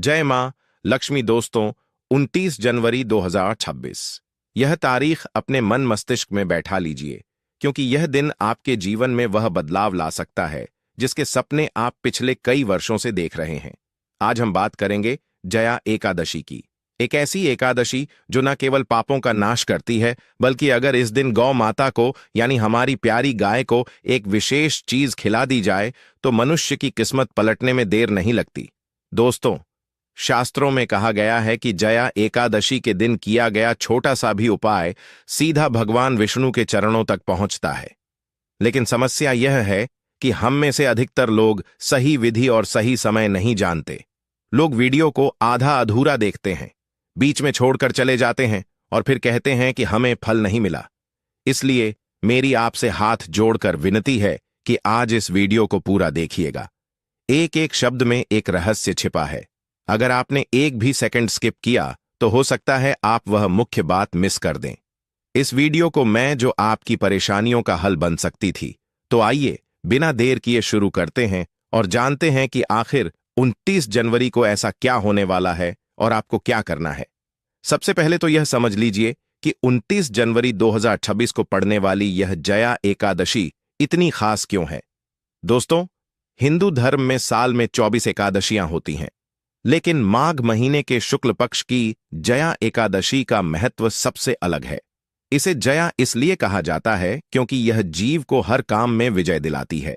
जय मां लक्ष्मी। दोस्तों, 29 जनवरी 2026 यह तारीख अपने मन मस्तिष्क में बैठा लीजिए, क्योंकि यह दिन आपके जीवन में वह बदलाव ला सकता है जिसके सपने आप पिछले कई वर्षों से देख रहे हैं। आज हम बात करेंगे जया एकादशी की, एक ऐसी एकादशी जो न केवल पापों का नाश करती है, बल्कि अगर इस दिन गौ माता को यानी हमारी प्यारी गाय को एक विशेष चीज खिला दी जाए तो मनुष्य की किस्मत पलटने में देर नहीं लगती। दोस्तों, शास्त्रों में कहा गया है कि जया एकादशी के दिन किया गया छोटा सा भी उपाय सीधा भगवान विष्णु के चरणों तक पहुंचता है। लेकिन समस्या यह है कि हम में से अधिकतर लोग सही विधि और सही समय नहीं जानते। लोग वीडियो को आधा अधूरा देखते हैं, बीच में छोड़कर चले जाते हैं और फिर कहते हैं कि हमें फल नहीं मिला। इसलिए मेरी आपसे हाथ जोड़कर विनती है कि आज इस वीडियो को पूरा देखिएगा। एक एक शब्द में एक रहस्य छिपा है। अगर आपने एक भी सेकंड स्किप किया तो हो सकता है आप वह मुख्य बात मिस कर दें। इस वीडियो को मैं जो आपकी परेशानियों का हल बन सकती थी। तो आइए बिना देर किए शुरू करते हैं और जानते हैं कि आखिर 29 जनवरी को ऐसा क्या होने वाला है और आपको क्या करना है। सबसे पहले तो यह समझ लीजिए कि 29 जनवरी 2026 को पड़ने वाली यह जया एकादशी इतनी खास क्यों है। दोस्तों, हिंदू धर्म में साल में 24 एकादशियां होती हैं, लेकिन माघ महीने के शुक्ल पक्ष की जया एकादशी का महत्व सबसे अलग है। इसे जया इसलिए कहा जाता है क्योंकि यह जीव को हर काम में विजय दिलाती है,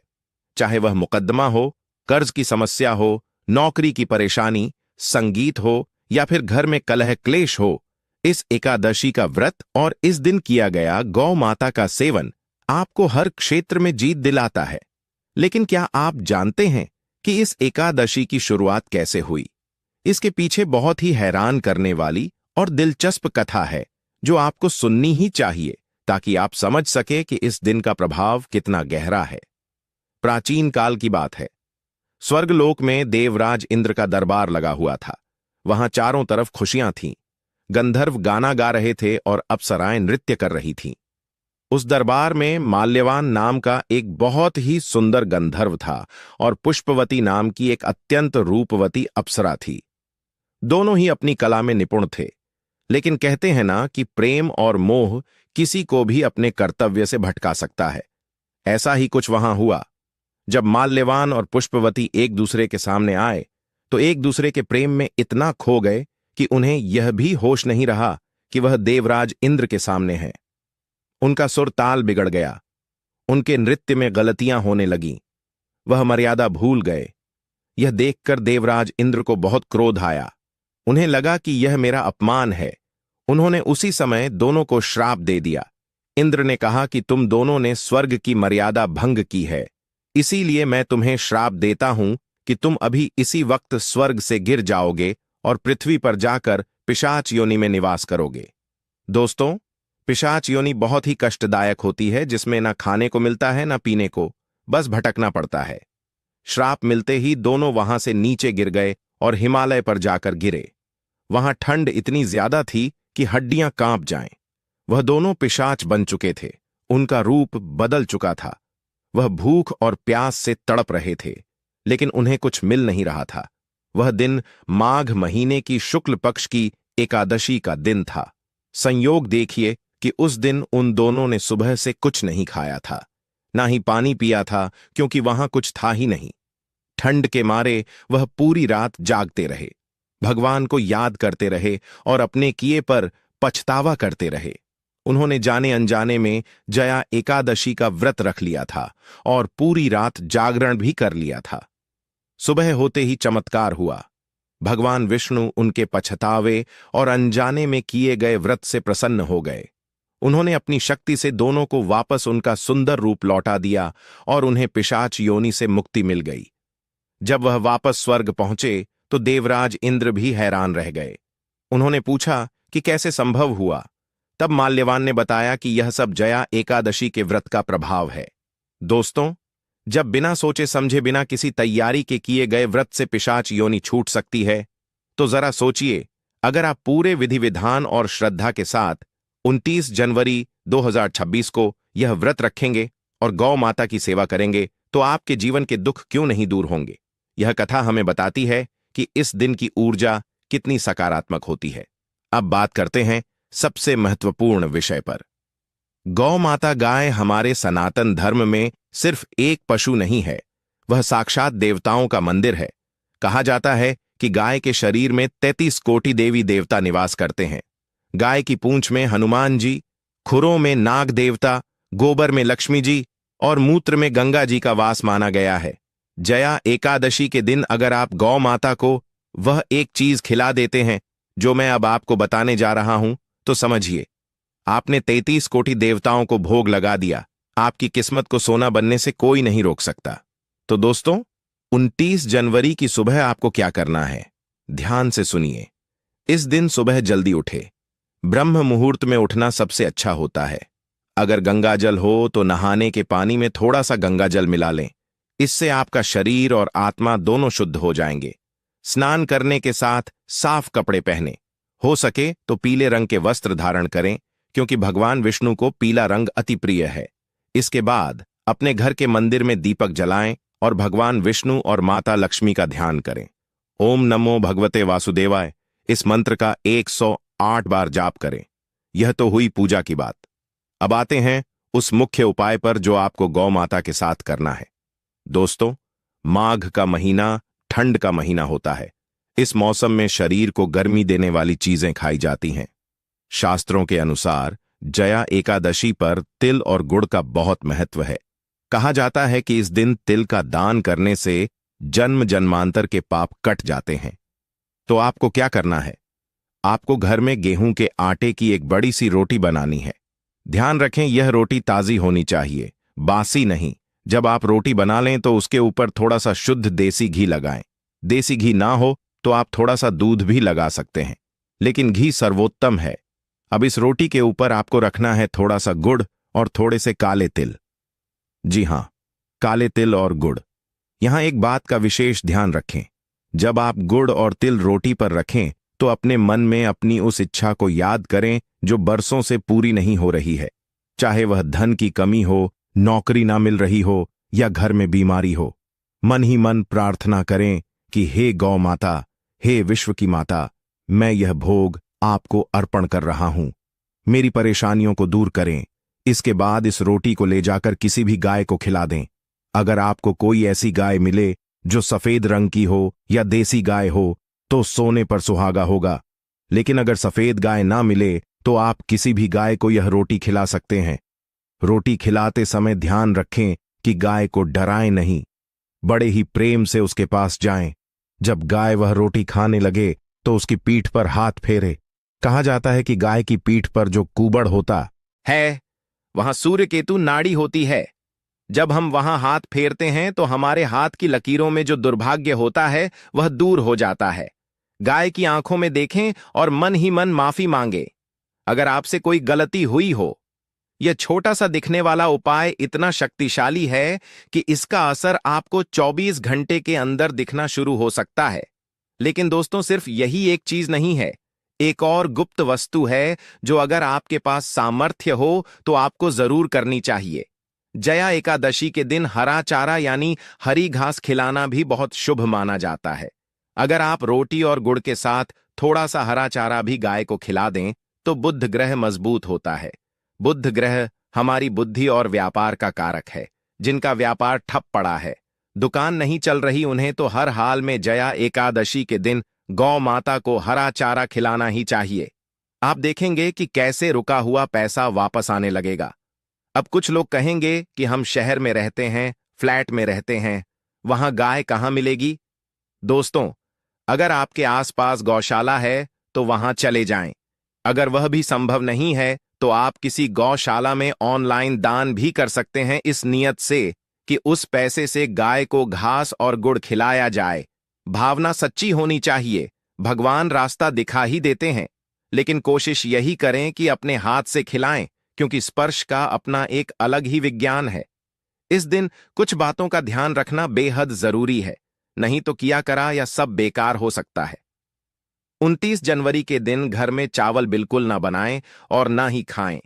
चाहे वह मुकदमा हो, कर्ज की समस्या हो, नौकरी की परेशानी, संगीत हो या फिर घर में कलह क्लेश हो। इस एकादशी का व्रत और इस दिन किया गया गौ माता का सेवन आपको हर क्षेत्र में जीत दिलाता है। लेकिन क्या आप जानते हैं कि इस एकादशी की शुरुआत कैसे हुई? इसके पीछे बहुत ही हैरान करने वाली और दिलचस्प कथा है जो आपको सुननी ही चाहिए, ताकि आप समझ सके कि इस दिन का प्रभाव कितना गहरा है। प्राचीन काल की बात है। स्वर्गलोक में देवराज इंद्र का दरबार लगा हुआ था। वहां चारों तरफ खुशियां थीं। गंधर्व गाना गा रहे थे और अप्सराएं नृत्य कर रही थीं। उस दरबार में माल्यवान नाम का एक बहुत ही सुंदर गंधर्व था और पुष्पवती नाम की एक अत्यंत रूपवती अप्सरा थी। दोनों ही अपनी कला में निपुण थे, लेकिन कहते हैं ना कि प्रेम और मोह किसी को भी अपने कर्तव्य से भटका सकता है। ऐसा ही कुछ वहां हुआ। जब माल्यवान और पुष्पवती एक दूसरे के सामने आए तो एक दूसरे के प्रेम में इतना खो गए कि उन्हें यह भी होश नहीं रहा कि वह देवराज इंद्र के सामने है। उनका सुर ताल बिगड़ गया, उनके नृत्य में गलतियां होने लगीं, वह मर्यादा भूल गए। यह देखकर देवराज इंद्र को बहुत क्रोध आया। उन्हें लगा कि यह मेरा अपमान है। उन्होंने उसी समय दोनों को श्राप दे दिया। इंद्र ने कहा कि तुम दोनों ने स्वर्ग की मर्यादा भंग की है, इसीलिए मैं तुम्हें श्राप देता हूं कि तुम अभी इसी वक्त स्वर्ग से गिर जाओगे और पृथ्वी पर जाकर पिशाच योनि में निवास करोगे। दोस्तों, पिशाच योनि बहुत ही कष्टदायक होती है, जिसमें ना खाने को मिलता है ना पीने को, बस भटकना पड़ता है। श्राप मिलते ही दोनों वहां से नीचे गिर गए और हिमालय पर जाकर गिरे। वहां ठंड इतनी ज्यादा थी कि हड्डियां कांप जाएं। वह दोनों पिशाच बन चुके थे। उनका रूप बदल चुका था। वह भूख और प्यास से तड़प रहे थे, लेकिन उन्हें कुछ मिल नहीं रहा था। वह दिन माघ महीने की शुक्ल पक्ष की एकादशी का दिन था। संयोग देखिए कि उस दिन उन दोनों ने सुबह से कुछ नहीं खाया था, ना ही पानी पिया था, क्योंकि वहां कुछ था ही नहीं। ठंड के मारे वह पूरी रात जागते रहे, भगवान को याद करते रहे और अपने किए पर पछतावा करते रहे। उन्होंने जाने अनजाने में जया एकादशी का व्रत रख लिया था और पूरी रात जागरण भी कर लिया था। सुबह होते ही चमत्कार हुआ। भगवान विष्णु उनके पछतावे और अनजाने में किए गए व्रत से प्रसन्न हो गए। उन्होंने अपनी शक्ति से दोनों को वापस उनका सुंदर रूप लौटा दिया और उन्हें पिशाच योनि से मुक्ति मिल गई। जब वह वापस स्वर्ग पहुंचे तो देवराज इंद्र भी हैरान रह गए। उन्होंने पूछा कि कैसे संभव हुआ। तब माल्यवान ने बताया कि यह सब जया एकादशी के व्रत का प्रभाव है। दोस्तों, जब बिना सोचे समझे, बिना किसी तैयारी के किए गए व्रत से पिशाच योनि छूट सकती है, तो जरा सोचिए, अगर आप पूरे विधि विधान और श्रद्धा के साथ 29 जनवरी 2026 को यह व्रत रखेंगे और गौ माता की सेवा करेंगे, तो आपके जीवन के दुख क्यों नहीं दूर होंगे। यह कथा हमें बताती है कि इस दिन की ऊर्जा कितनी सकारात्मक होती है। अब बात करते हैं सबसे महत्वपूर्ण विषय पर। गौ माता गाय हमारे सनातन धर्म में सिर्फ एक पशु नहीं है, वह साक्षात देवताओं का मंदिर है। कहा जाता है कि गाय के शरीर में 33 कोटि देवी देवता निवास करते हैं। गाय की पूंछ में हनुमान जी, खुरों में नाग देवता, गोबर में लक्ष्मी जी और मूत्र में गंगा जी का वास माना गया है। जया एकादशी के दिन अगर आप गौ माता को वह एक चीज खिला देते हैं जो मैं अब आपको बताने जा रहा हूं, तो समझिए आपने 33 कोटि देवताओं को भोग लगा दिया। आपकी किस्मत को सोना बनने से कोई नहीं रोक सकता। तो दोस्तों, 29 जनवरी की सुबह आपको क्या करना है, ध्यान से सुनिए। इस दिन सुबह जल्दी उठे। ब्रह्म मुहूर्त में उठना सबसे अच्छा होता है। अगर गंगाजल हो तो नहाने के पानी में थोड़ा सा गंगाजल मिला लें। इससे आपका शरीर और आत्मा दोनों शुद्ध हो जाएंगे। स्नान करने के साथ साफ कपड़े पहने। हो सके तो पीले रंग के वस्त्र धारण करें, क्योंकि भगवान विष्णु को पीला रंग अति प्रिय है। इसके बाद अपने घर के मंदिर में दीपक जलाएं और भगवान विष्णु और माता लक्ष्मी का ध्यान करें। ओम नमो भगवते वासुदेवाय इस मंत्र का 108 बार जाप करें। यह तो हुई पूजा की बात। अब आते हैं उस मुख्य उपाय पर जो आपको गौ माता के साथ करना है। दोस्तों, माघ का महीना ठंड का महीना होता है। इस मौसम में शरीर को गर्मी देने वाली चीजें खाई जाती हैं। शास्त्रों के अनुसार जया एकादशी पर तिल और गुड़ का बहुत महत्व है। कहा जाता है कि इस दिन तिल का दान करने से जन्म जन्मांतर के पाप कट जाते हैं। तो आपको क्या करना है? आपको घर में गेहूं के आटे की एक बड़ी सी रोटी बनानी है। ध्यान रखें, यह रोटी ताजी होनी चाहिए, बासी नहीं। जब आप रोटी बना लें तो उसके ऊपर थोड़ा सा शुद्ध देसी घी लगाएं। देसी घी ना हो तो आप थोड़ा सा दूध भी लगा सकते हैं, लेकिन घी सर्वोत्तम है। अब इस रोटी के ऊपर आपको रखना है थोड़ा सा गुड़ और थोड़े से काले तिल। जी हां, काले तिल और गुड़। यहां एक बात का विशेष ध्यान रखें। जब आप गुड़ और तिल रोटी पर रखें तो अपने मन में अपनी उस इच्छा को याद करें जो बरसों से पूरी नहीं हो रही है। चाहे वह धन की कमी हो, नौकरी ना मिल रही हो या घर में बीमारी हो। मन ही मन प्रार्थना करें कि हे गौ माता, हे विश्व की माता, मैं यह भोग आपको अर्पण कर रहा हूं। मेरी परेशानियों को दूर करें। इसके बाद इस रोटी को ले जाकर किसी भी गाय को खिला दें। अगर आपको कोई ऐसी गाय मिले जो सफेद रंग की हो या देसी गाय हो तो सोने पर सुहागा होगा। लेकिन अगर सफेद गाय ना मिले तो आप किसी भी गाय को यह रोटी खिला सकते हैं। रोटी खिलाते समय ध्यान रखें कि गाय को डराएं नहीं, बड़े ही प्रेम से उसके पास जाएं। जब गाय वह रोटी खाने लगे तो उसकी पीठ पर हाथ फेरे। कहा जाता है कि गाय की पीठ पर जो कूबड़ होता है वहां सूर्य केतु नाड़ी होती है। जब हम वहां हाथ फेरते हैं तो हमारे हाथ की लकीरों में जो दुर्भाग्य होता है वह दूर हो जाता है। गाय की आंखों में देखें और मन ही मन माफी मांगे अगर आपसे कोई गलती हुई हो। यह छोटा सा दिखने वाला उपाय इतना शक्तिशाली है कि इसका असर आपको 24 घंटे के अंदर दिखना शुरू हो सकता है। लेकिन दोस्तों, सिर्फ यही एक चीज नहीं है, एक और गुप्त वस्तु है जो अगर आपके पास सामर्थ्य हो तो आपको जरूर करनी चाहिए। जया एकादशी के दिन हरा चारा यानी हरी घास खिलाना भी बहुत शुभ माना जाता है। अगर आप रोटी और गुड़ के साथ थोड़ा सा हरा चारा भी गाय को खिला दें तो बुध ग्रह मजबूत होता है। बुध ग्रह हमारी बुद्धि और व्यापार का कारक है। जिनका व्यापार ठप पड़ा है, दुकान नहीं चल रही, उन्हें तो हर हाल में जया एकादशी के दिन गौ माता को हरा चारा खिलाना ही चाहिए। आप देखेंगे कि कैसे रुका हुआ पैसा वापस आने लगेगा। अब कुछ लोग कहेंगे कि हम शहर में रहते हैं, फ्लैट में रहते हैं, वहां गाय कहां मिलेगी? दोस्तों, अगर आपके आसपास गौशाला है तो वहां चले जाएं। अगर वह भी संभव नहीं है तो आप किसी गौशाला में ऑनलाइन दान भी कर सकते हैं, इस नियत से कि उस पैसे से गाय को घास और गुड़ खिलाया जाए। भावना सच्ची होनी चाहिए। भगवान रास्ता दिखा ही देते हैं, लेकिन कोशिश यही करें कि अपने हाथ से खिलाएं, क्योंकि स्पर्श का अपना एक अलग ही विज्ञान है। इस दिन कुछ बातों का ध्यान रखना बेहद जरूरी है, नहीं तो किया करा या सब बेकार हो सकता है। 29 जनवरी के दिन घर में चावल बिल्कुल ना बनाएं और ना ही खाएं।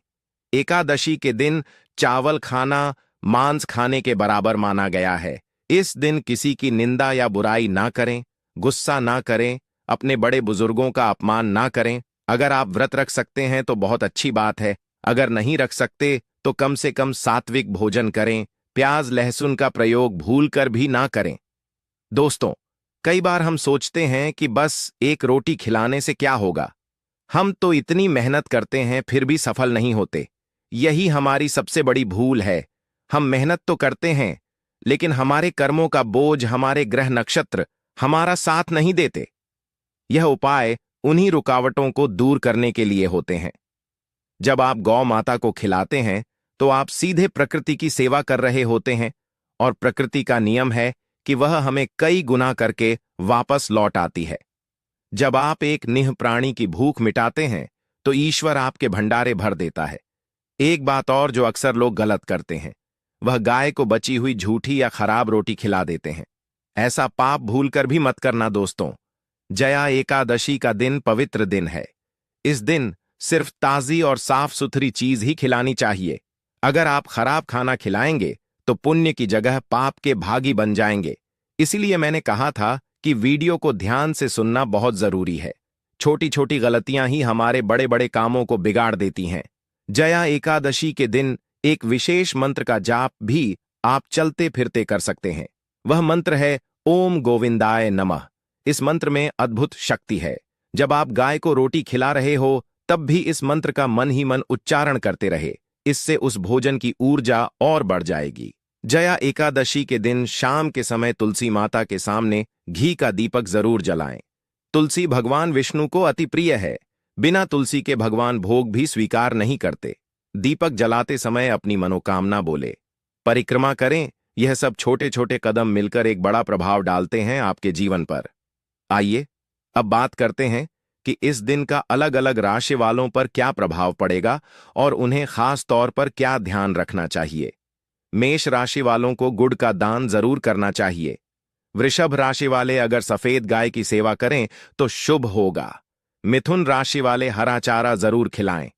एकादशी के दिन चावल खाना मांस खाने के बराबर माना गया है। इस दिन किसी की निंदा या बुराई ना करें। गुस्सा ना करें, अपने बड़े बुजुर्गों का अपमान ना करें। अगर आप व्रत रख सकते हैं तो बहुत अच्छी बात है, अगर नहीं रख सकते तो कम से कम सात्विक भोजन करें, प्याज लहसुन का प्रयोग भूलकर भी ना करें। दोस्तों, कई बार हम सोचते हैं कि बस एक रोटी खिलाने से क्या होगा। हम तो इतनी मेहनत करते हैं फिर भी सफल नहीं होते। यही हमारी सबसे बड़ी भूल है। हम मेहनत तो करते हैं, लेकिन हमारे कर्मों का बोझ, हमारे ग्रह नक्षत्र हमारा साथ नहीं देते। यह उपाय उन्हीं रुकावटों को दूर करने के लिए होते हैं। जब आप गौ माता को खिलाते हैं तो आप सीधे प्रकृति की सेवा कर रहे होते हैं, और प्रकृति का नियम है कि वह हमें कई गुना करके वापस लौट आती है। जब आप एक निह प्राणी की भूख मिटाते हैं तो ईश्वर आपके भंडारे भर देता है। एक बात और जो अक्सर लोग गलत करते हैं, वह गाय को बची हुई झूठी या खराब रोटी खिला देते हैं। ऐसा पाप भूलकर भी मत करना दोस्तों। जया एकादशी का दिन पवित्र दिन है। इस दिन सिर्फ ताजी और साफ सुथरी चीज ही खिलानी चाहिए। अगर आप खराब खाना खिलाएंगे तो पुण्य की जगह पाप के भागी बन जाएंगे। इसीलिए मैंने कहा था कि वीडियो को ध्यान से सुनना बहुत जरूरी है। छोटी छोटी गलतियां ही हमारे बड़े बड़े कामों को बिगाड़ देती हैं। जया एकादशी के दिन एक विशेष मंत्र का जाप भी आप चलते फिरते कर सकते हैं। वह मंत्र है ओम गोविंदाय नमः। इस मंत्र में अद्भुत शक्ति है। जब आप गाय को रोटी खिला रहे हो तब भी इस मंत्र का मन ही मन उच्चारण करते रहे। इससे उस भोजन की ऊर्जा और बढ़ जाएगी। जया एकादशी के दिन शाम के समय तुलसी माता के सामने घी का दीपक जरूर जलाएं। तुलसी भगवान विष्णु को अति प्रिय है। बिना तुलसी के भगवान भोग भी स्वीकार नहीं करते। दीपक जलाते समय अपनी मनोकामना बोले, परिक्रमा करें। यह सब छोटे छोटे कदम मिलकर एक बड़ा प्रभाव डालते हैं आपके जीवन पर। आइए अब बात करते हैं कि इस दिन का अलग अलग राशि वालों पर क्या प्रभाव पड़ेगा और उन्हें खास तौर पर क्या ध्यान रखना चाहिए। मेष राशि वालों को गुड़ का दान जरूर करना चाहिए। वृषभ राशि वाले अगर सफेद गाय की सेवा करें तो शुभ होगा। मिथुन राशि वाले हरा चारा जरूर खिलाएं।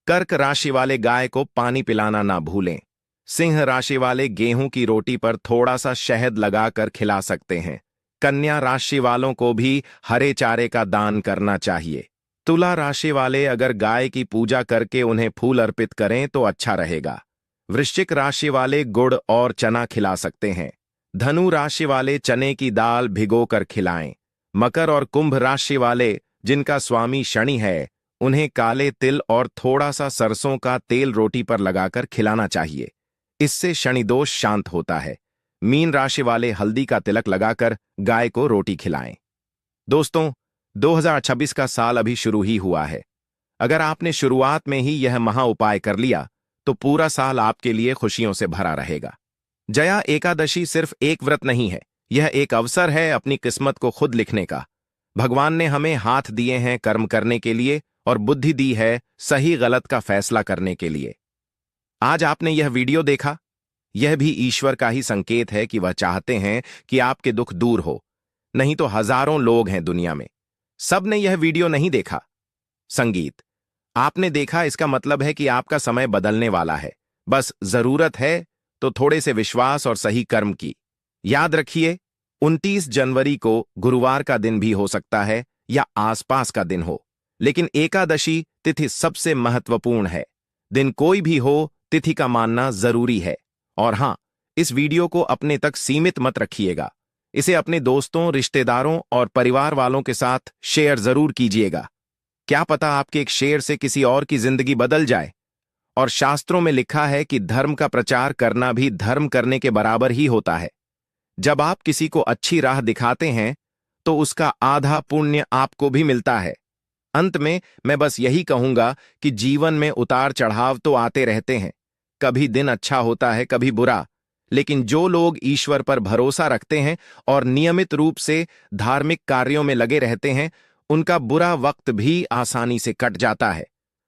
कर्क राशि वाले गाय को पानी पिलाना ना भूलें। सिंह राशि वाले गेहूं की रोटी पर थोड़ा सा शहद लगाकर खिला सकते हैं। कन्या राशि वालों को भी हरे चारे का दान करना चाहिए। तुला राशि वाले अगर गाय की पूजा करके उन्हें फूल अर्पित करें तो अच्छा रहेगा। वृश्चिक राशि वाले गुड़ और चना खिला सकते हैं। धनु राशि वाले चने की दाल भिगोकर खिलाएं। मकर और कुंभ राशि वाले जिनका स्वामी शनि है, उन्हें काले तिल और थोड़ा सा सरसों का तेल रोटी पर लगाकर खिलाना चाहिए। इससे शनि दोष शांत होता है। मीन राशि वाले हल्दी का तिलक लगाकर गाय को रोटी खिलाएं। दोस्तों, 2026 का साल अभी शुरू ही हुआ है। अगर आपने शुरुआत में ही यह महा उपाय कर लिया तो पूरा साल आपके लिए खुशियों से भरा रहेगा। जया एकादशी सिर्फ एक व्रत नहीं है, यह एक अवसर है अपनी किस्मत को खुद लिखने का। भगवान ने हमें हाथ दिए हैं कर्म करने के लिए और बुद्धि दी है सही गलत का फैसला करने के लिए। आज आपने यह वीडियो देखा, यह भी ईश्वर का ही संकेत है कि वह चाहते हैं कि आपके दुख दूर हो। नहीं तो हजारों लोग हैं दुनिया में, सब ने यह वीडियो नहीं देखा। संगीत आपने देखा, इसका मतलब है कि आपका समय बदलने वाला है। बस जरूरत है तो थोड़े से विश्वास और सही कर्म की। याद रखिए, 29 जनवरी को गुरुवार का दिन भी हो सकता है या आसपास का दिन हो, लेकिन एकादशी तिथि सबसे महत्वपूर्ण है। दिन कोई भी हो, तिथि का मानना जरूरी है। और हां, इस वीडियो को अपने तक सीमित मत रखिएगा। इसे अपने दोस्तों, रिश्तेदारों और परिवार वालों के साथ शेयर जरूर कीजिएगा। क्या पता आपके एक शेयर से किसी और की जिंदगी बदल जाए। और शास्त्रों में लिखा है कि धर्म का प्रचार करना भी धर्म करने के बराबर ही होता है। जब आप किसी को अच्छी राह दिखाते हैं तो उसका आधा पुण्य आपको भी मिलता है। अंत में मैं बस यही कहूंगा कि जीवन में उतार चढ़ाव तो आते रहते हैं। कभी दिन अच्छा होता है, कभी बुरा। लेकिन जो लोग ईश्वर पर भरोसा रखते हैं और नियमित रूप से धार्मिक कार्यों में लगे रहते हैं, उनका बुरा वक्त भी आसानी से कट जाता है।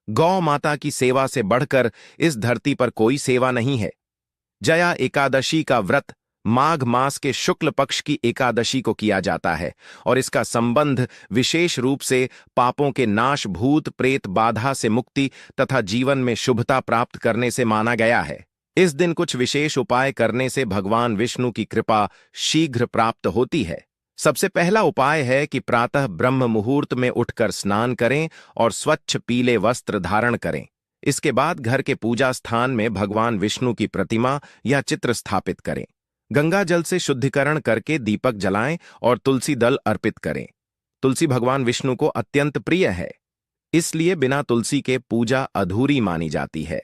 गौ माता की सेवा से बढ़कर इस धरती पर कोई सेवा नहीं है। जया एकादशी का व्रत माघ मास के शुक्ल पक्ष की एकादशी को किया जाता है और इसका संबंध विशेष रूप से पापों के नाश, भूत प्रेत बाधा से मुक्ति तथा जीवन में शुभता प्राप्त करने से माना गया है। इस दिन कुछ विशेष उपाय करने से भगवान विष्णु की कृपा शीघ्र प्राप्त होती है। सबसे पहला उपाय है कि प्रातः ब्रह्म मुहूर्त में उठकर स्नान करें और स्वच्छ पीले वस्त्र धारण करें। इसके बाद घर के पूजा स्थान में भगवान विष्णु की प्रतिमा या चित्र स्थापित करें। गंगा जल से शुद्धिकरण करके दीपक जलाएं और तुलसी दल अर्पित करें। तुलसी भगवान विष्णु को अत्यंत प्रिय है, इसलिए बिना तुलसी के पूजा अधूरी मानी जाती है।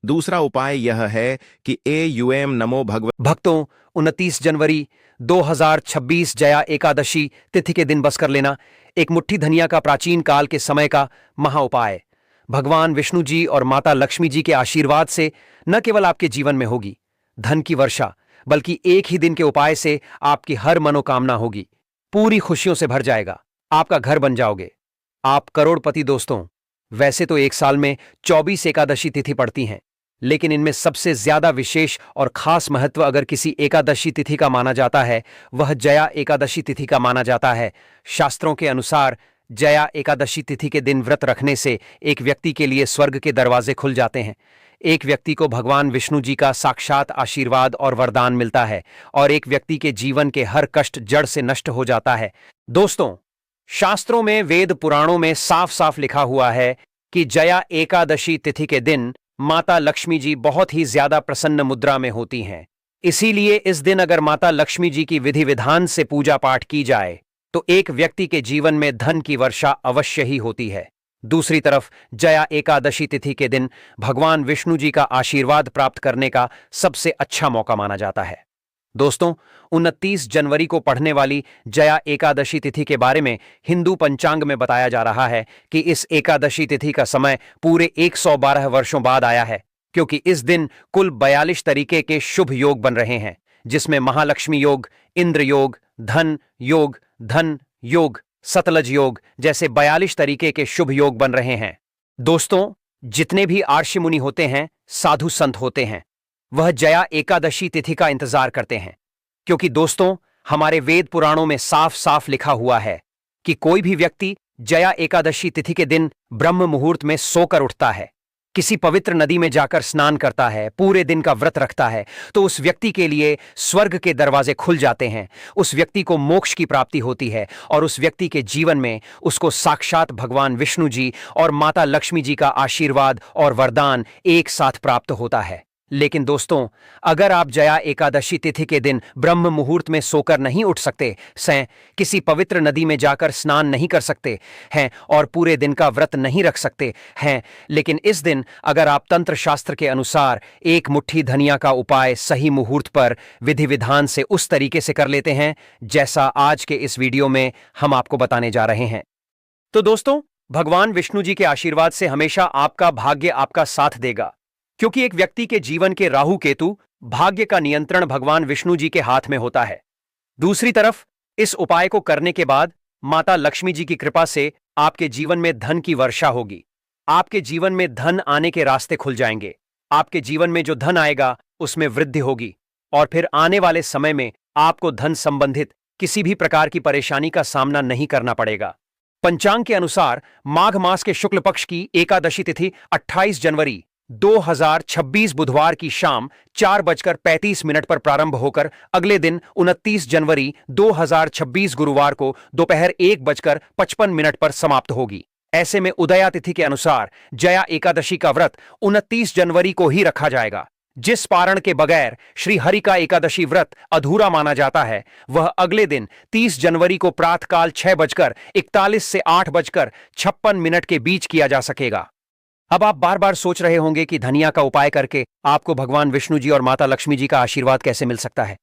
दूसरा उपाय यह है कि एयूएम नमो भगवत भक्तों, 29 जनवरी 2026 जया एकादशी तिथि के दिन बस कर लेना एक मुट्ठी धनिया का प्राचीन काल के समय का महा उपाय भगवान विष्णु जी और माता लक्ष्मी जी के आशीर्वाद से न केवल आपके जीवन में होगी धन की वर्षा, बल्कि एक ही दिन के उपाय से आपकी हर मनोकामना होगी, पूरी खुशियों से भर जाएगा, आपका घर बन जाओगे, आप करोड़पति। दोस्तों, वैसे तो एक साल में 24 एकादशी तिथि पड़ती हैं, लेकिन इनमें सबसे ज्यादा विशेष और खास महत्व अगर किसी एकादशी तिथि का माना जाता है, वह जया एकादशी तिथि का माना जाता है। शास्त्रों के अनुसार जया एकादशी तिथि के दिन व्रत रखने से एक व्यक्ति के लिए स्वर्ग के दरवाजे खुल जाते हैं, एक व्यक्ति को भगवान विष्णु जी का साक्षात आशीर्वाद और वरदान मिलता है और एक व्यक्ति के जीवन के हर कष्ट जड़ से नष्ट हो जाता है। दोस्तों, शास्त्रों में, वेद पुराणों में साफ साफ लिखा हुआ है कि जया एकादशी तिथि के दिन माता लक्ष्मी जी बहुत ही ज्यादा प्रसन्न मुद्रा में होती हैं। इसीलिए इस दिन अगर माता लक्ष्मी जी की विधि विधान से पूजा पाठ की जाए तो एक व्यक्ति के जीवन में धन की वर्षा अवश्य ही होती है। दूसरी तरफ जया एकादशी तिथि के दिन भगवान विष्णु जी का आशीर्वाद प्राप्त करने का सबसे अच्छा मौका माना जाता है। दोस्तों, 29 जनवरी को पढ़ने वाली जया एकादशी तिथि के बारे में हिंदू पंचांग में बताया जा रहा है कि इस एकादशी तिथि का समय पूरे 112 वर्षों बाद आया है, क्योंकि इस दिन कुल 42 तरीके के शुभ योग बन रहे हैं, जिसमें महालक्ष्मी योग, इंद्र योग, धन योग, सतलज योग जैसे 42 तरीके के शुभ योग बन रहे हैं। दोस्तों, जितने भी आर्षि मुनि होते हैं, साधु संत होते हैं, वह जया एकादशी तिथि का इंतजार करते हैं, क्योंकि दोस्तों, हमारे वेद पुराणों में साफ साफ लिखा हुआ है कि कोई भी व्यक्ति जया एकादशी तिथि के दिन ब्रह्म मुहूर्त में सोकर उठता है, किसी पवित्र नदी में जाकर स्नान करता है, पूरे दिन का व्रत रखता है, तो उस व्यक्ति के लिए स्वर्ग के दरवाजे खुल जाते हैं, उस व्यक्ति को मोक्ष की प्राप्ति होती है और उस व्यक्ति के जीवन में उसको साक्षात भगवान विष्णु जी और माता लक्ष्मी जी का आशीर्वाद और वरदान एक साथ प्राप्त होता है। लेकिन दोस्तों, अगर आप जया एकादशी तिथि के दिन ब्रह्म मुहूर्त में सोकर नहीं उठ सकते हैं, किसी पवित्र नदी में जाकर स्नान नहीं कर सकते हैं और पूरे दिन का व्रत नहीं रख सकते हैं, लेकिन इस दिन अगर आप तंत्र शास्त्र के अनुसार एक मुट्ठी धनिया का उपाय सही मुहूर्त पर विधि विधान से उस तरीके से कर लेते हैं जैसा आज के इस वीडियो में हम आपको बताने जा रहे हैं, तो दोस्तों, भगवान विष्णु जी के आशीर्वाद से हमेशा आपका भाग्य आपका साथ देगा, क्योंकि एक व्यक्ति के जीवन के राहु केतु भाग्य का नियंत्रण भगवान विष्णु जी के हाथ में होता है। दूसरी तरफ इस उपाय को करने के बाद माता लक्ष्मी जी की कृपा से आपके जीवन में धन की वर्षा होगी, आपके जीवन में धन आने के रास्ते खुल जाएंगे, आपके जीवन में जो धन आएगा उसमें वृद्धि होगी और फिर आने वाले समय में आपको धन संबंधित किसी भी प्रकार की परेशानी का सामना नहीं करना पड़ेगा। पंचांग के अनुसार माघ मास के शुक्ल पक्ष की एकादशी तिथि 28 जनवरी 2026 बुधवार की शाम 4:35 पर प्रारंभ होकर अगले दिन 29 जनवरी 2026 गुरुवार को दोपहर 1:55 पर समाप्त होगी। ऐसे में उदया तिथि के अनुसार जया एकादशी का व्रत 29 जनवरी को ही रखा जाएगा। जिस पारण के बगैर श्री हरि का एकादशी व्रत अधूरा माना जाता है, वह अगले दिन 30 जनवरी को प्रातःकाल 6:41 से 8:56 के बीच किया जा सकेगा। अब आप बार बार सोच रहे होंगे कि धनिया का उपाय करके आपको भगवान विष्णु जी और माता लक्ष्मी जी का आशीर्वाद कैसे मिल सकता है।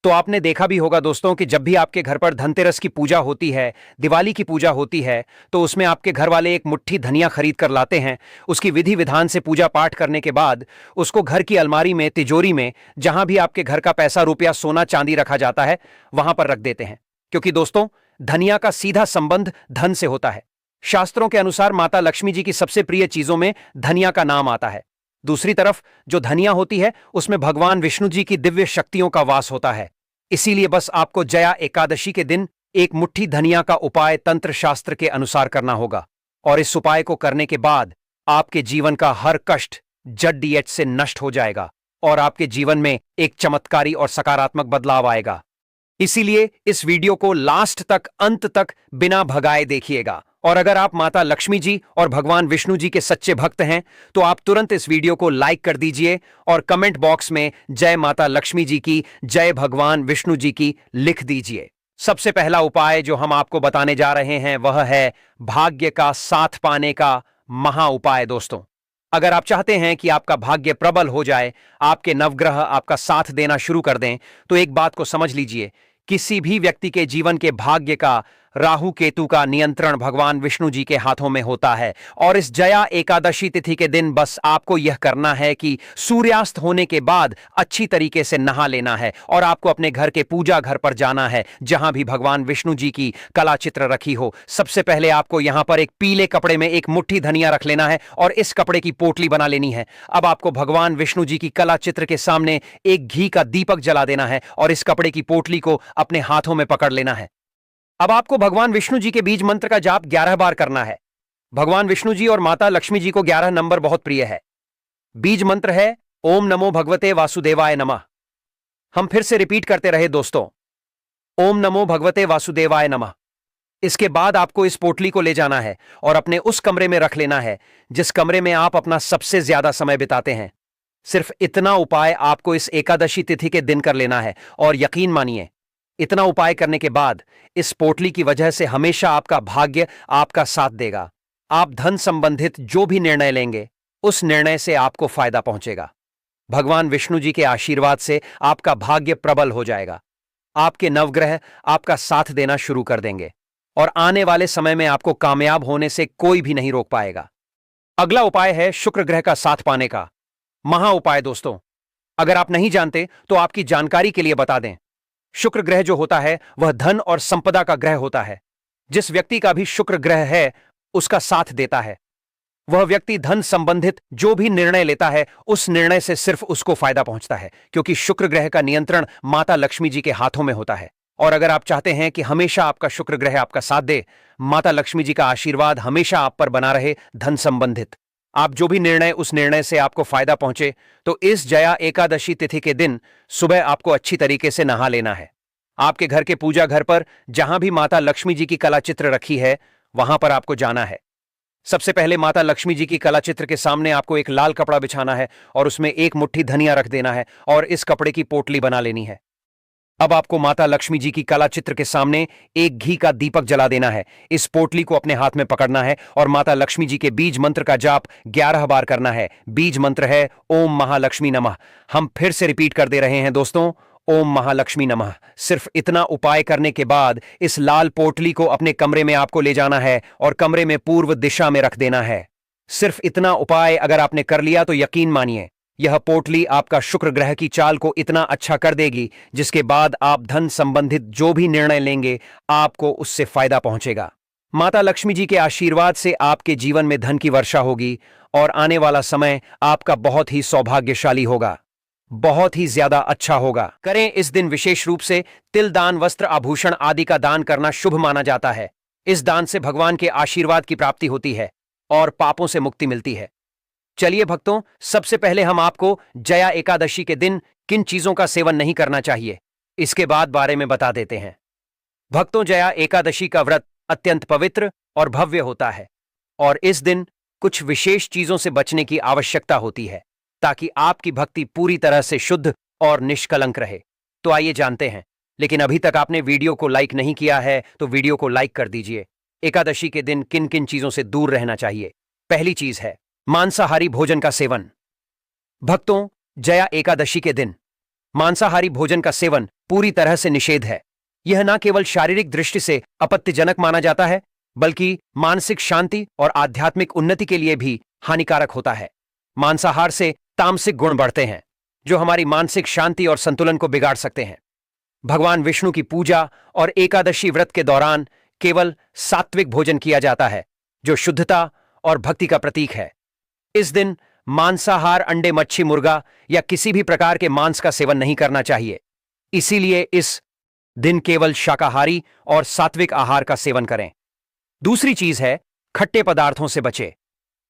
तो आपने देखा भी होगा दोस्तों कि जब भी आपके घर पर धनतेरस की पूजा होती है, दिवाली की पूजा होती है, तो उसमें आपके घर वाले एक मुट्ठी धनिया खरीद कर लाते हैं। उसकी विधि विधान से पूजा पाठ करने के बाद उसको घर की अलमारी में, तिजोरी में, जहां भी आपके घर का पैसा, रुपया, सोना, चांदी रखा जाता है, वहां पर रख देते हैं, क्योंकि दोस्तों, धनिया का सीधा संबंध धन से होता है। शास्त्रों के अनुसार माता लक्ष्मी जी की सबसे प्रिय चीजों में धनिया का नाम आता है। दूसरी तरफ जो धनिया होती है उसमें भगवान विष्णु जी की दिव्य शक्तियों का वास होता है। इसीलिए बस आपको जया एकादशी के दिन एक मुट्ठी धनिया का उपाय तंत्र शास्त्र के अनुसार करना होगा और इस उपाय को करने के बाद आपके जीवन का हर कष्ट जड़ से नष्ट हो जाएगा और आपके जीवन में एक चमत्कारी और सकारात्मक बदलाव आएगा। इसीलिए इस वीडियो को लास्ट तक, अंत तक बिना भगाए देखिएगा। और अगर आप माता लक्ष्मी जी और भगवान विष्णु जी के सच्चे भक्त हैं तो आप तुरंत इस वीडियो को लाइक कर दीजिए और कमेंट बॉक्स में जय माता लक्ष्मी जी की, जय भगवान विष्णु जी की लिख दीजिए। सबसे पहला उपाय जो हम आपको बताने जा रहे हैं वह है भाग्य का साथ पाने का महा उपाय। दोस्तों, अगर आप चाहते हैं कि आपका भाग्य प्रबल हो जाए, आपके नवग्रह आपका साथ देना शुरू कर दें, तो एक बात को समझ लीजिए, किसी भी व्यक्ति के जीवन के भाग्य का, राहु केतु का नियंत्रण भगवान विष्णु जी के हाथों में होता है। और इस जया एकादशी तिथि के दिन बस आपको यह करना है कि सूर्यास्त होने के बाद अच्छी तरीके से नहा लेना है और आपको अपने घर के पूजा घर पर जाना है जहां भी भगवान विष्णु जी की कला चित्र रखी हो। सबसे पहले आपको यहां पर एक पीले कपड़े में एक मुट्ठी धनिया रख लेना है और इस कपड़े की पोटली बना लेनी है। अब आपको भगवान विष्णु जी की कला चित्र के सामने एक घी का दीपक जला देना है और इस कपड़े की पोटली को अपने हाथों में पकड़ लेना है। अब आपको भगवान विष्णु जी के बीज मंत्र का जाप 11 बार करना है। भगवान विष्णु जी और माता लक्ष्मी जी को 11 नंबर बहुत प्रिय है। बीज मंत्र है ओम नमो भगवते वासुदेवाय नमः। हम फिर से रिपीट करते रहे दोस्तों, ओम नमो भगवते वासुदेवाय नमः। इसके बाद आपको इस पोटली को ले जाना है और अपने उस कमरे में रख लेना है जिस कमरे में आप अपना सबसे ज्यादा समय बिताते हैं। सिर्फ इतना उपाय आपको इस एकादशी तिथि के दिन कर लेना है और यकीन मानिए, इतना उपाय करने के बाद इस पोटली की वजह से हमेशा आपका भाग्य आपका साथ देगा। आप धन संबंधित जो भी निर्णय लेंगे उस निर्णय से आपको फायदा पहुंचेगा। भगवान विष्णु जी के आशीर्वाद से आपका भाग्य प्रबल हो जाएगा। आपके नवग्रह आपका साथ देना शुरू कर देंगे और आने वाले समय में आपको कामयाब होने से कोई भी नहीं रोक पाएगा। अगला उपाय है शुक्र ग्रह का साथ पाने का महा उपाय। दोस्तों, अगर आप नहीं जानते तो आपकी जानकारी के लिए बता दें, शुक्र ग्रह जो होता है वह धन और संपदा का ग्रह होता है। जिस व्यक्ति का भी शुक्र ग्रह है उसका साथ देता है। वह व्यक्ति धन संबंधित जो भी निर्णय लेता है उस निर्णय से सिर्फ उसको फायदा पहुंचता है, क्योंकि शुक्र ग्रह का नियंत्रण माता लक्ष्मी जी के हाथों में होता है। और अगर आप चाहते हैं कि हमेशा आपका शुक्र ग्रह आपका साथ दे, माता लक्ष्मी जी का आशीर्वाद हमेशा आप पर बना रहे धन संबंधित, आप जो भी निर्णय उस निर्णय से आपको फायदा पहुंचे, तो इस जया एकादशी तिथि के दिन सुबह आपको अच्छी तरीके से नहा लेना है। आपके घर के पूजा घर पर जहां भी माता लक्ष्मी जी की कला चित्र रखी है वहां पर आपको जाना है। सबसे पहले माता लक्ष्मी जी की कला चित्र के सामने आपको एक लाल कपड़ा बिछाना है और उसमें एक मुट्ठी धनिया रख देना है और इस कपड़े की पोटली बना लेनी है। अब आपको माता लक्ष्मी जी की कला चित्र के सामने एक घी का दीपक जला देना है। इस पोटली को अपने हाथ में पकड़ना है और माता लक्ष्मी जी के बीज मंत्र का जाप 11 बार करना है। बीज मंत्र है ओम महालक्ष्मी नमः। हम फिर से रिपीट कर दे रहे हैं दोस्तों, ओम महालक्ष्मी नमः। सिर्फ इतना उपाय करने के बाद इस लाल पोटली को अपने कमरे में आपको ले जाना है और कमरे में पूर्व दिशा में रख देना है। सिर्फ इतना उपाय अगर आपने कर लिया तो यकीन मानिए, यह पोटली आपका शुक्र ग्रह की चाल को इतना अच्छा कर देगी जिसके बाद आप धन संबंधित जो भी निर्णय लेंगे आपको उससे फायदा पहुंचेगा। माता लक्ष्मी जी के आशीर्वाद से आपके जीवन में धन की वर्षा होगी और आने वाला समय आपका बहुत ही सौभाग्यशाली होगा, बहुत ही ज्यादा अच्छा होगा। करें इस दिन विशेष रूप से तिल दान, वस्त्र आभूषण आदि का दान करना शुभ माना जाता है। इस दान से भगवान के आशीर्वाद की प्राप्ति होती है और पापों से मुक्ति मिलती है। चलिए भक्तों, सबसे पहले हम आपको जया एकादशी के दिन किन चीजों का सेवन नहीं करना चाहिए इसके बाद बारे में बता देते हैं। भक्तों, जया एकादशी का व्रत अत्यंत पवित्र और भव्य होता है और इस दिन कुछ विशेष चीजों से बचने की आवश्यकता होती है ताकि आपकी भक्ति पूरी तरह से शुद्ध और निष्कलंक रहे। तो आइए जानते हैं, लेकिन अभी तक आपने वीडियो को लाइक नहीं किया है तो वीडियो को लाइक कर दीजिए। एकादशी के दिन किन किन चीजों से दूर रहना चाहिए। पहली चीज है मांसाहारी भोजन का सेवन। भक्तों, जया एकादशी के दिन मांसाहारी भोजन का सेवन पूरी तरह से निषेध है। यह न केवल शारीरिक दृष्टि से आपत्तिजनक माना जाता है बल्कि मानसिक शांति और आध्यात्मिक उन्नति के लिए भी हानिकारक होता है। मांसाहार से तामसिक गुण बढ़ते हैं जो हमारी मानसिक शांति और संतुलन को बिगाड़ सकते हैं। भगवान विष्णु की पूजा और एकादशी व्रत के दौरान केवल सात्विक भोजन किया जाता है जो शुद्धता और भक्ति का प्रतीक है। इस दिन मांसाहार, अंडे, मच्छी, मुर्गा या किसी भी प्रकार के मांस का सेवन नहीं करना चाहिए। इसीलिए इस दिन केवल शाकाहारी और सात्विक आहार का सेवन करें। दूसरी चीज है खट्टे पदार्थों से बचें।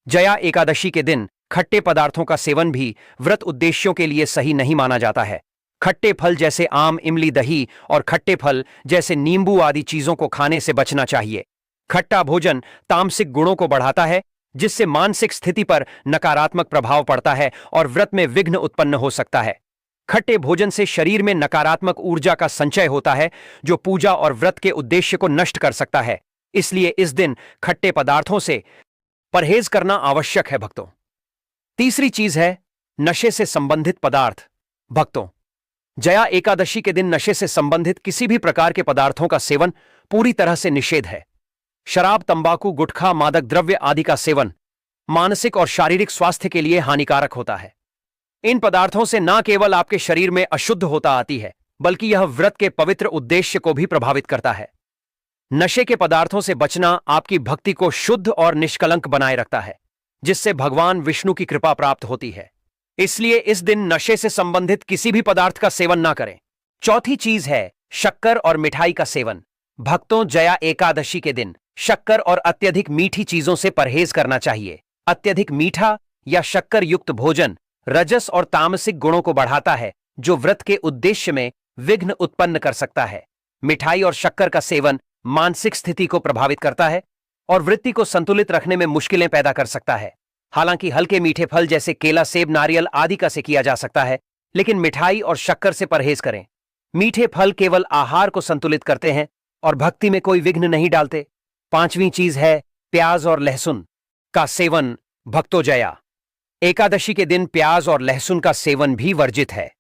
जया एकादशी के दिन खट्टे पदार्थों का सेवन भी व्रत उद्देश्यों के लिए सही नहीं माना जाता है। खट्टे फल जैसे आम, इमली, दही और खट्टे फल जैसे नींबू आदि चीजों को खाने से बचना चाहिए। खट्टा भोजन तामसिक गुणों को बढ़ाता है, जिससे मानसिक स्थिति पर नकारात्मक प्रभाव पड़ता है और व्रत में विघ्न उत्पन्न हो सकता है। खट्टे भोजन से शरीर में नकारात्मक ऊर्जा का संचय होता है, जो पूजा और व्रत के उद्देश्य को नष्ट कर सकता है। इसलिए इस दिन खट्टे पदार्थों से परहेज करना आवश्यक है भक्तों। तीसरी चीज है नशे से संबंधित पदार्थ। भक्तों, जया एकादशी के दिन नशे से संबंधित किसी भी प्रकार के पदार्थों का सेवन पूरी तरह से निषेध है। शराब, तंबाकू, गुटखा, मादक द्रव्य आदि का सेवन मानसिक और शारीरिक स्वास्थ्य के लिए हानिकारक होता है। इन पदार्थों से न केवल आपके शरीर में अशुद्ध होता आती है, बल्कि यह व्रत के पवित्र उद्देश्य को भी प्रभावित करता है। नशे के पदार्थों से बचना आपकी भक्ति को शुद्ध और निष्कलंक बनाए रखता है, जिससे भगवान विष्णु की कृपा प्राप्त होती है। इसलिए इस दिन नशे से संबंधित किसी भी पदार्थ का सेवन ना करें। चौथी चीज है शक्कर और मिठाई का सेवन। भक्तों, जया एकादशी के दिन शक्कर और अत्यधिक मीठी चीजों से परहेज करना चाहिए। अत्यधिक मीठा या शक्कर युक्त भोजन रजस और तामसिक गुणों को बढ़ाता है, जो व्रत के उद्देश्य में विघ्न उत्पन्न कर सकता है। मिठाई और शक्कर का सेवन मानसिक स्थिति को प्रभावित करता है और वृत्ति को संतुलित रखने में मुश्किलें पैदा कर सकता है। हालांकि हल्के मीठे फल जैसे केला, सेब, नारियल आदि का से किया जा सकता है, लेकिन मिठाई और शक्कर से परहेज करें। मीठे फल केवल आहार को संतुलित करते हैं और भक्ति में कोई विघ्न नहीं डालते। पांचवीं चीज है प्याज और लहसुन का सेवन। भक्तों, जया एकादशी के दिन प्याज और लहसुन का सेवन भी वर्जित है।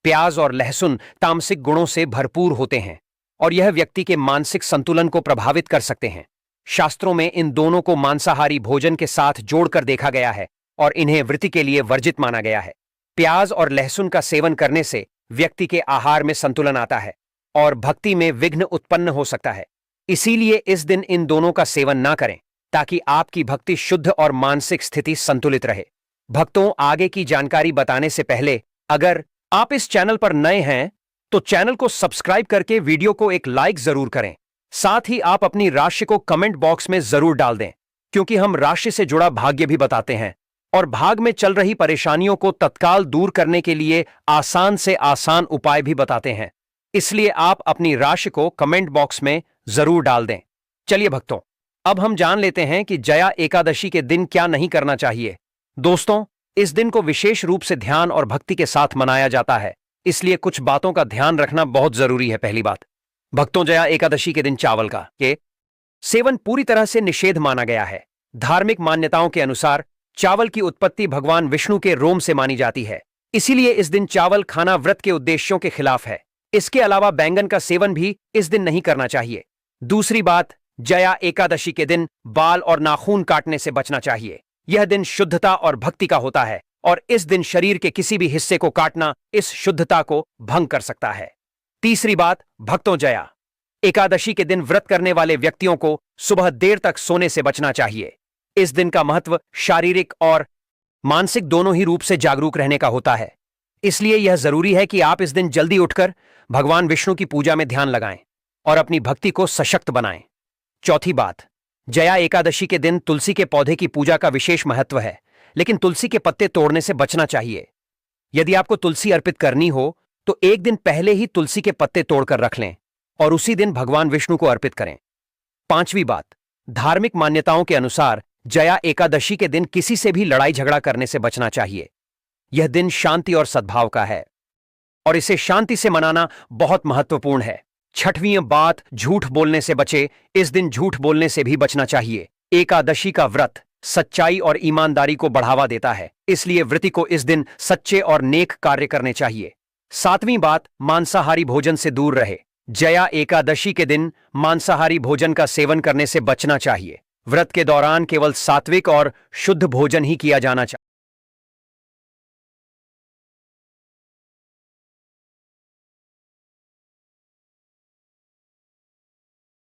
प्याज और लहसुन तामसिक गुणों से भरपूर होते हैं और यह व्यक्ति के मानसिक संतुलन को प्रभावित कर सकते हैं। शास्त्रों में इन दोनों को मांसाहारी भोजन के साथ जोड़कर देखा गया है और इन्हें वृत्ति के लिए वर्जित माना गया है। प्याज और लहसुन का सेवन करने से व्यक्ति के आहार में संतुलन आता है और भक्ति में विघ्न उत्पन्न हो सकता है। इसीलिए इस दिन इन दोनों का सेवन ना करें, ताकि आपकी भक्ति शुद्ध और मानसिक स्थिति संतुलित रहे। भक्तों, आगे की जानकारी बताने से पहले अगर आप इस चैनल पर नए हैं तो चैनल को सब्सक्राइब करके वीडियो को एक लाइक जरूर करें। साथ ही आप अपनी राशि को कमेंट बॉक्स में जरूर डाल दें, क्योंकि हम राशि से जुड़ा भाग्य भी बताते हैं और भाग में चल रही परेशानियों को तत्काल दूर करने के लिए आसान से आसान उपाय भी बताते हैं। इसलिए आप अपनी राशि को कमेंट बॉक्स में जरूर डाल दें। चलिए भक्तों, अब हम जान लेते हैं कि जया एकादशी के दिन क्या नहीं करना चाहिए। दोस्तों, इस दिन को विशेष रूप से ध्यान और भक्ति के साथ मनाया जाता है, इसलिए कुछ बातों का ध्यान रखना बहुत जरूरी है। पहली बात, भक्तों, जया एकादशी के दिन चावल का सेवन पूरी तरह से निषेध माना गया है। धार्मिक मान्यताओं के अनुसार चावल की उत्पत्ति भगवान विष्णु के रोम से मानी जाती है, इसीलिए इस दिन चावल खाना व्रत के उद्देश्यों के खिलाफ है। इसके अलावा बैंगन का सेवन भी इस दिन नहीं करना चाहिए। दूसरी बात, जया एकादशी के दिन बाल और नाखून काटने से बचना चाहिए। यह दिन शुद्धता और भक्ति का होता है और इस दिन शरीर के किसी भी हिस्से को काटना इस शुद्धता को भंग कर सकता है। तीसरी बात, भक्तों, जया एकादशी के दिन व्रत करने वाले व्यक्तियों को सुबह देर तक सोने से बचना चाहिए। इस दिन का महत्व शारीरिक और मानसिक दोनों ही रूप से जागरूक रहने का होता है, इसलिए यह जरूरी है कि आप इस दिन जल्दी उठकर भगवान विष्णु की पूजा में ध्यान लगाएं और अपनी भक्ति को सशक्त बनाएं। चौथी बात, जया एकादशी के दिन तुलसी के पौधे की पूजा का विशेष महत्व है, लेकिन तुलसी के पत्ते तोड़ने से बचना चाहिए। यदि आपको तुलसी अर्पित करनी हो तो एक दिन पहले ही तुलसी के पत्ते तोड़कर रख लें और उसी दिन भगवान विष्णु को अर्पित करें। पांचवी बात, धार्मिक मान्यताओं के अनुसार जया एकादशी के दिन किसी से भी लड़ाई झगड़ा करने से बचना चाहिए। यह दिन शांति और सद्भाव का है और इसे शांति से मनाना बहुत महत्वपूर्ण है। छठवीं बात, झूठ बोलने से बचे। इस दिन झूठ बोलने से भी बचना चाहिए। एकादशी का व्रत सच्चाई और ईमानदारी को बढ़ावा देता है, इसलिए व्रती को इस दिन सच्चे और नेक कार्य करने चाहिए। सातवीं बात, मांसाहारी भोजन से दूर रहे। जया एकादशी के दिन मांसाहारी भोजन का सेवन करने से बचना चाहिए। व्रत के दौरान केवल सात्विक और शुद्ध भोजन ही किया जाना चाहिए।